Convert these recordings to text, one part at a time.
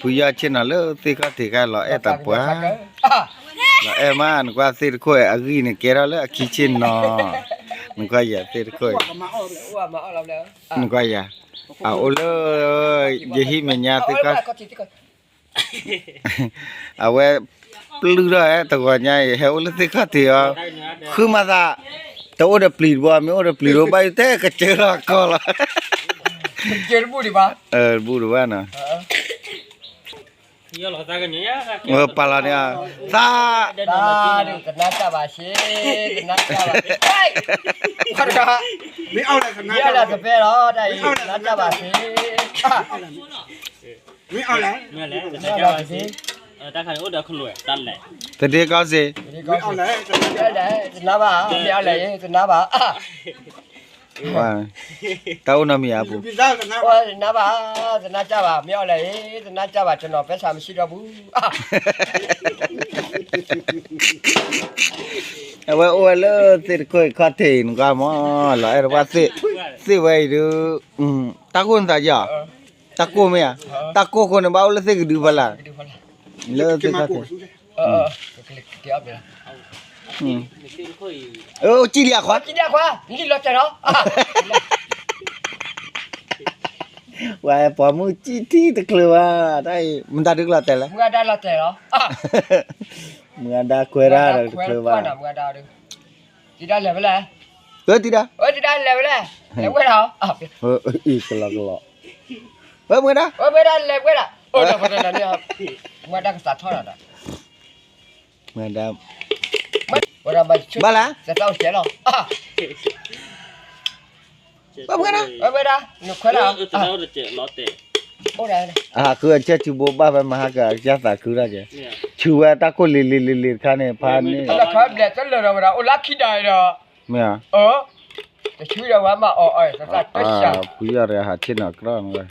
ผู้ยาเช่นน่ะเลยติก็ติก็ละตะปัวละมานึกว่าติค่อยอะกีนี่แกละเลยขี้ชินเนาะนึกว่าอย่าติค่อยนึกว่าอย่าโอเลยอย่าหิมญาติก็เอาไว้ปลื้อได้ตะกว่าใหญ่เฮาเลยติก็ติคือมาซะตะโอเดปลีบ่มีโอเดปลีบ่แต่ก็เจอละก็ละเจอบูดิบ้าบูดว่าน่ะยอลตากันเนี่ยปาลาเนี่ยซาดูกันน่าจะบาชีกันน่าจะบาชีเฮ้ยขนาดไม่เอาอะไรกันนะเยอะเลยสเปรย์ได้น่าจะบาชีไม่เอาอะไรไม่แล้วน่าจะบาชีตาขันโอ้เดี๋ยวคุณรวยตันแหละแต่เด็กก็สิไม่เอาอะไรเยอะเลยจะน้าบ้าไม่เอาอะไรจะน้าบ้าว่าเต้าน้ำมีอ่ะปุ๊ว่าน้าบ้าจะน้าจะบ้าไม่เอาอะไรจะน้าจะบ้าจะนอนไปสามสิบรอบเอาไว้โอ้เลยติดคุยข้าเทียนก็มาหลายว่าสิไว้ดูตะกุนตาจ่าตะกุไหมอ่ะตะกุคนบ้าเลยสิกดูพลังเลยสิข้าเทียนเกี่ยวไปละจีเลียขวานี่รถจะเนาะว่าพอมือจีที่ตะกลัวได้มันได้ดึกละแต่ละมึงได้ละแต่เนาะมึงได้คุยได้ตะกลัวมึงได้ดึกที่ได้เลยไปเลยที่ได้ที่ได้เลยไปเลยแล้วไปเนาะอีกละก็มึงได้ไม่ได้เลยไปละเดี๋ยวพอได้เนี่ยครับมึงได้ก็สัตว์ทอดอ่ะมึงได้วันมาชุดบ้าละจะเต้าเสียหรอมึงได้ไม่ได้หนูคนละจะเล่าเจอล้อเตะโอ้ได้คือเจ้าชูบบ้าไปมาหากจ้าตาคืออะไรชูว่าตาคนลิข้าเนี่ยพานนี่แล้วครับเด็กจะเลยเราโอ้ลักขี้ได้เนาะไม่อ่ะจะช่วยเราว่ามาสัตว์ตัวเสียผู้ใหญ่เลยหาชิ้นหนักร้อนเลย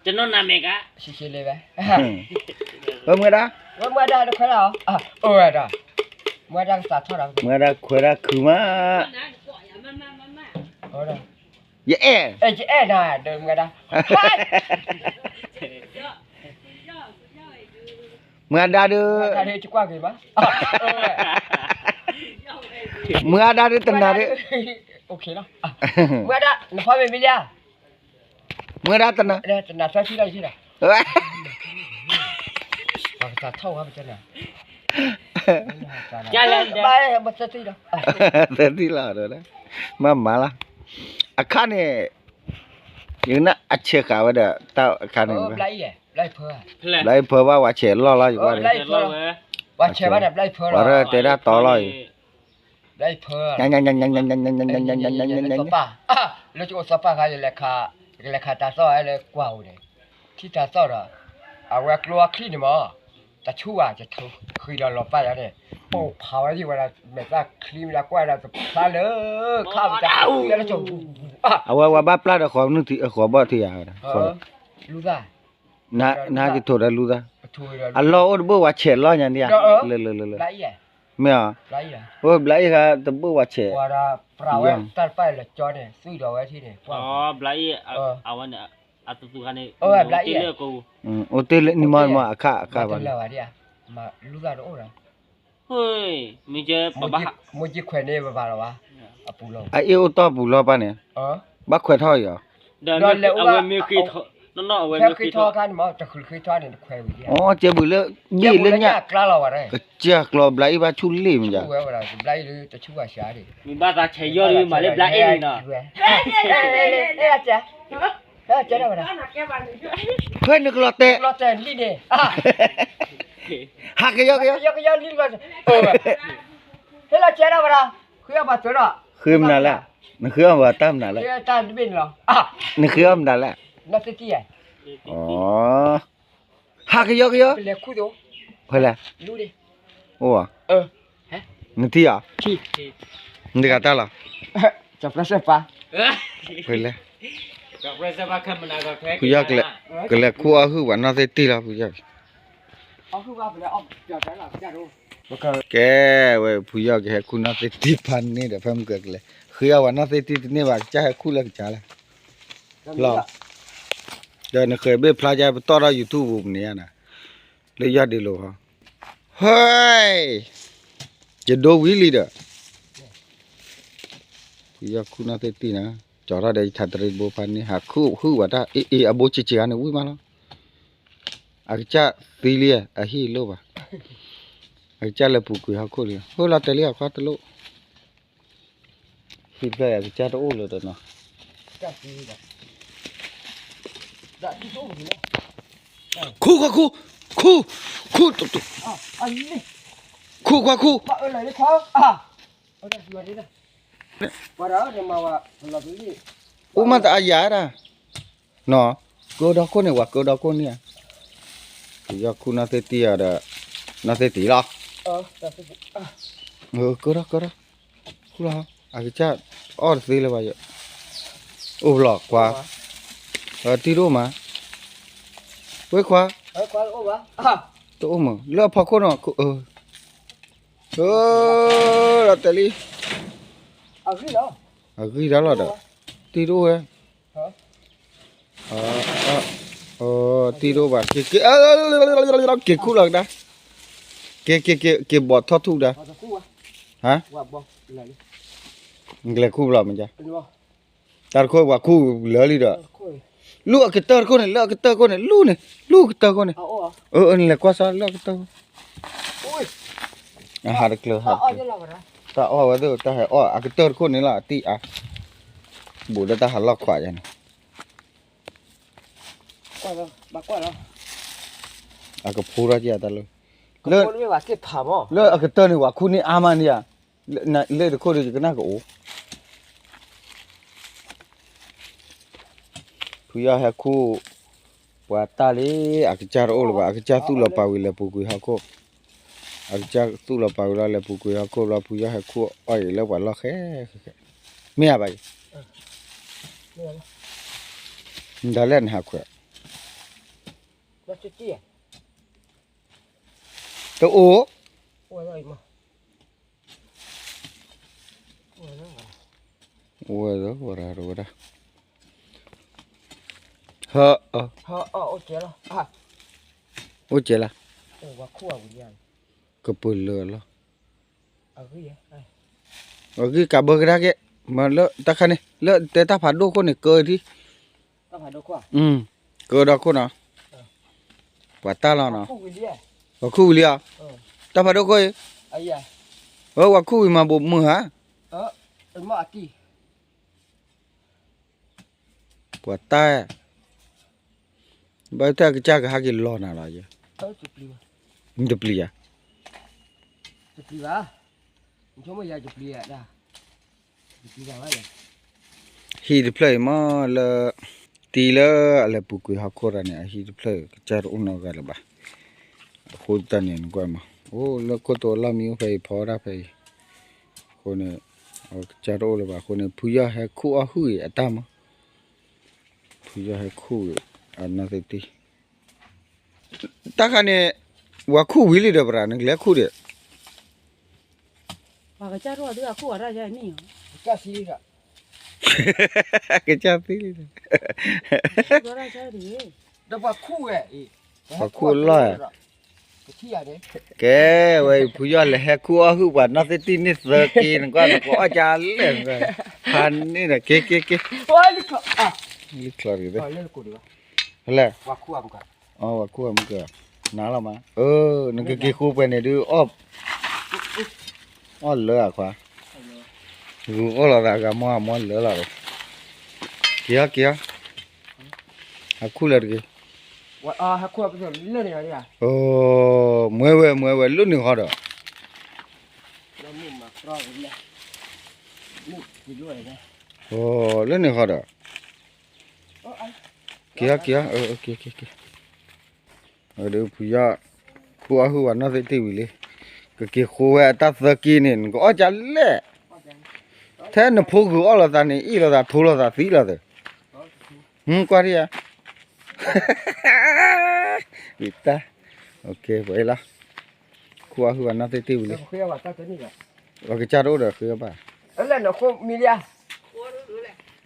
จะนอนน้ำเมกะชิเลยไปมึงได้มึงได้ดูคนละได้มึงได้สัตว์ทอดมึงได้คุยได้คือมาได้เย่น่ะเดินมึงได้มึงได้ดูได้ดูจุกว่ากี่บ้ามึงได้ดูตั้งนานโอเคแล้วมึงได้น้ำพ่อไม่มีเลยมึงได้ตั้งนานตั้งนานสักทีได้ที่ไหนสัตว์เท่าครับเจ้าเนี่ยไปมาสักทีแล้วสักทีแล้วเดี๋ยวนะมาละอาคารเนี่ยยังน่ะอัจฉริยะว่าเด้อตาอาคารเนี่ยไล่เพื่อว่าเฉลล่ออยู่ว่าไล่เพื่อว่าเฉว่าแบบไล่เพื่อว่าเตะได้ต่อล่อยไล่เพื่อยังป้าแล้วจะสป้าเขาจะเลขาตาซ้ออะไรกว่าเลยที่ตาซ้ออ่ะเอาไว้กลัวคลีนมั้งแต่ชั่วจะคือเราหลบไปแล้วเนี่ยโอ้เผาที่เวลาแบบว่าคลีนแล้วกว่าเราจะพลาดเลยข้ามจะแล้วจะเอาว่าบ้าปลาของนึกที่ขอบ่ที่อ่ะรู้ได้น่าจะถูกได้รู้ได้อัลลอฮ์อุบว่าเฉลล่ออย่างเดียวเลยไล่ไม่อ่ะไล่โอ้ไล่ค่ะตัวบุว่าเฉลว่าปลาไว้ตัดไปแล้วจอเนี่ยซื้อดอกไว้ที่นี่ไล่เอาวันเนี่ยอัตตุกันนี่ไล่เลือกกูโอเตลนี่มาค่าบ้านแล้วเดี๋ยวมารู้ได้โอ้ยเฮ้ยมีเจอปะบ้ามุจิแขวนนี่บ้าหรอวะปูโลไอ้เอวต่อปูโลป่ะเนี่ยบ้าแขวนท่ออยู่เดี๋ยวเอาไว้มีกี่น้องเอาไว้มีกี่ท่อกันมั้งจะคือท่อเนี่ยแขวนอ๋อเจ้าบุเล่ยี่เล่นเนี่ยกล้าเราอะไรก็เจ้ากลัวไล่บ้าชุนลี่มั้งจ้ะช่วยอะไรไล่หรือจะช่วยเสียดิมีบ้าตาเฉยย่อหรือมาเล่นไล่เองเนาะเจ๊ได้ไหมนะเฮ้ยนึกเราเตะนี่เนี่ยหักยกนี่ก็เฮ้ยเราเจ๊ได้ไหมนะคือเอามาตัวละคือมันนั่นแหละนึกคือเอามาตั้มนั่นแหละตั้มบินเหรอนึกคือเอานั่นแหละนักเตะอ๋อหักยกเป็นเล็กคู่ดูเพื่ออะไรรู้ดิโอ้นึกที่อ่ะนึกอะไรล่ะจับปลาเสปะเพื่ออะไรกับเรซาบาคัมมันก็แค่ผู้ยากเลยก็เลยคู่อาคือวันน่าจะตีละผู้ยากคือว่าไปแล้วจะใช้หลักจะรู้แกเว้ยผู้ยากแค่คุณน่าจะตีพันนี่เดี๋ยวเพิ่มเกิดเลยคือวันน่าจะตีนี่ว่าจะให้คู่เล็กจ้าเลยรอ เดี๋ยวนะเคยเบ็ดพลาใจต่อเรา YouTube บุมเนี่ยนะเลยยอดดีโลฮะเฮ้ยจะโดวิลีเด้อยาคุณาเตตีนะจอระได้ทัดเรโบพันนี่หาคู่ว่าถ้าอโบจิจิอันอุ้ยมาแล้วอาจจะตีเลียอะฮีโลบะอาจจะละปุกุยฮาโคเลียโหลาเตเลียควาตโลฮิบะอาจจะโตโลเดนะ จับดีกว่าได้ที่โตอยู่แล้ว คู่ตุ๊อันนี้ คู่มาอะไรนี่ครับเอาได้ตัวนี้นะว่าแล้วเดี๋ยวมาว่าเราดูนี่ อุมาตะอายาดาเนาะกูดอกคนเนี่ยว่ากูดอกคนเนี่ยยาคุณาเตตีอะดะนาเตตีละแต่สิกูดอกกูละอาจจะออดสิเลยว่าอยู่โอ้หลอกกว่าตีรู้มาเว้ยกว่า กว่าโอ้วะตัวมึงเลือกพอคนเนาะละเตลีขึ้นแล้วกี่ดาละดะตีรู้เว้ยตีรู้ป่ะเกคู่หลักดะเกบอดทอดทุกดะฮะ ว่าบ่อะไรนี่ เกลคู่หลักมันจ้ะ เป็นบ่ ตาคู่ว่าคู่เหลือลีดะลูกกระเตอร์คนเนี่ยลูกกระเตอร์คนเนี่ยลูกกระเตอร์คนเนี่ยนี่แหละกว่าซะลูกกระเตอร์โอ้ยหาดเกลือหาจะเล่านะตาอ้อว่าเด้อตาให้อ้อกระเตอร์คนนี่ล่ะติบูดตาหาลอกขวาจัง กว่าแล้วบักกว่าแล้วก็พูราจิตาเลยเลิกไม่ว่าเก็บถามเลิกกระเตอร์นี่ว่าคู่นี้อามันเนี่ยเลิกคนนี้ก็น่าก็โอ้ผู้ยาให้คู่ว่าตาเลยกจารโอลว่าจาตุลปาวิลปุกุยฮาโคจาตุลปาวิลปุกุยฮาโคลาผู้ยาให้คู่อ้อยแล้วว่าลอกแค่เมียไปดาเล่นหาคู่แล้วจะจี้ตัวโอ้อะไรมาโอ้ยแล้วว่าอะไรวะโอเคแล้วโอ้เจ๋ละโอ้ว่าคั่ววิญญาณก็เปิดเลยแล้วคือกับเบอร์กระแกมาเลอะตาคันนี่เลอะแต่ตาผัดดูคนนี่เกิดที่ตาผัดดูคั่วเกิดดอกคนน่ะว่าตาแล้วน่ะคั่ววิญญาณว่าคู่เลียตาผัดดูคนไอ้ยาว่าคู่มาบ่มือฮะมาอาทิว่าตาบ่ตากะจักหากิลอน่ะล่ะยจุปลีจุปลีอ่ะจุปลีวะชมยาจุปลีอ่ะดาจุปลีว่าไงฮีดเพลย์มาละตีละอะไรปุกุยฮักโคราเนี่ยฮีดเพลย์จารอุนกาลบะโคตรเนี่ยนกว่ามาโอ้แล้วก็ตัวละมิวไปพอระไปคนเนี่ยจารอุลบะคนเนี่ยพุยาให้คู่อาหุยอะตามพุยาให้คู่อันนั้นติตาคันเนี่ยว่าคู่วิลิเดบรานึกแล้วคู่เดียว่าก็จะรอดด้วยคู่อะไรใช่นี่ก็ซีค่ะก็จะซีก็ได้ใช่ดิแต่ว่าคู่เอ้ว่าคู่ล่ะที่อะไรแกไว้ผู้ยอดเลยให้คู่อาหุว่าน่าจะตีนี่สกีนก็อาจารย์เลยพันนี่นะเก๊ว่าลิคลิคลารีเด้เล่นกูดีวะอะไรว่าคู่อ่ะมึงกันว่าคู่มึงกันน้าละมานึกกี่คู่ไปเนี่ยดูอ้อเหลือขวาดูอ้อละก็ม้วนเหลือละเกียหาคู่เลยดิว่าหาคู่ไปเล่นอะไรอ่ะมวยลุ้นหนึ่งเขาเด้อแล้วมึงมารอเลยมึงกินด้วยนะลุ้นหนึ่งเขาเด้อเกียโอเคเดี๋ยวผู้ยาคู่อาหุวันน่าจะตีวิเลยก็เกี่ยวกับตัดสกีนี่ก็อาจารย์เล่แท้เนี่ยพวกกูอะไรตานี่อีละตาทูละตาสีละเด้กว่าดิอ่ะวิตาโอเคไปละคู่อาหุวันน่าจะตีวิเลยคุยว่าตัดนี่แหละว่าก็จะรู้เด้อคือป่ะแล้วเนาะคู่มีเลีย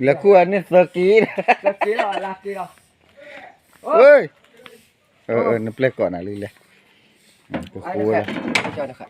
แล้วคู่อันนี้สกีละ เอ้ยเออนึกเปลกก่อนนะลิเลยกู ai คู nó เลย khát cho nó khát